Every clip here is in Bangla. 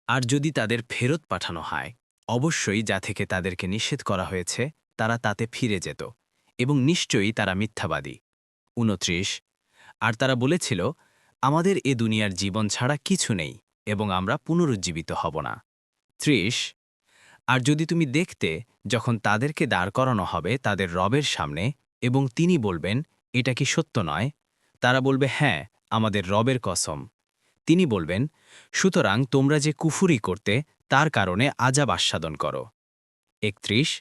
আর যদি তাদের ফেরত পাঠানো হয়, অবশ্যই যা থেকে তাদেরকে নিষেধ করা হয়েছে তারা তাতে ফিরে যেত, এবং নিশ্চয়ই তারা মিথ্যাবাদী। ২৯। আর তারা বলেছিল, আমাদের এ দুনিয়ার জীবন ছাড়া কিছু নেই, এবং আমরা পুনরুজ্জীবিত হব না। ৩০। আর যদি তুমি দেখতে, যখন তাদেরকে দাঁড় করানো হবে তাদের রবের সামনে, এবং তিনি বলবেন, এটা কি সত্য নয়? তারা বলবে, হ্যাঁ, আমাদের রবের কসম। তিনি বলবেন, সুতরাং তোমরা যে কুফুরি করতে তার কারণে আযাব আস্বাদন করো। ৩১।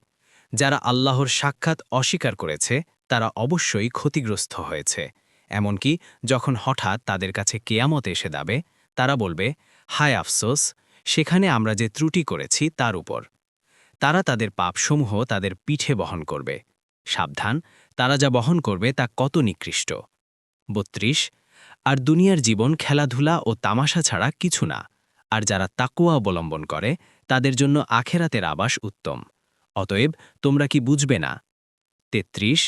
যারা আল্লাহর সাক্ষাৎ অস্বীকার করেছে তারা অবশ্যই ক্ষতিগ্রস্ত হয়েছে। এমনকি যখন হঠাৎ তাদের কাছে কেয়ামত এসে দাবে, তারা বলবে, হায় আফসোস, সেখানে আমরা যে ত্রুটি করেছি তার উপর। তারা তাদের পাপসমূহ তাদের পিঠে বহন করবে। সাবধান, তারা যা বহন করবে তা কত নিকৃষ্ট। ৩২। আর দুনিয়ার জীবন খেলাধুলা ও তামাশা ছাড়া কিছু না। আর যারা তাকওয়া অবলম্বন করে তাদের জন্য আখেরাতের আবাস উত্তম। অতএব তোমরা কি বুঝবে না? ৩৩।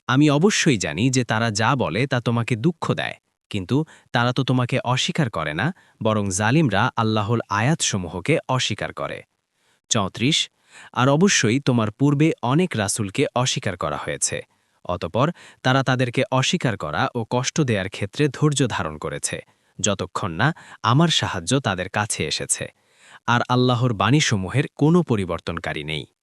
আমি অবশ্যই জানি যে তারা যা বলে তা তোমাকে দুঃখ দেয়, কিন্তু তারা তো তোমাকে অস্বীকার করে না, বরং জালিমরা আল্লাহর আয়াতসমূহকে অস্বীকার করে। ৩৪। আর অবশ্যই তোমার পূর্বে অনেক রাসূলকে অস্বীকার করা হয়েছে। অতঃপর তারা তাদেরকে অস্বীকার করা ও কষ্ট দেয়ার ক্ষেত্রে ধৈর্য ধারণ করেছে, যতক্ষণ না আমার সাহায্য তাদের কাছে এসেছে। আর আল্লাহর বাণীসমূহের কোনো পরিবর্তনকারী নেই।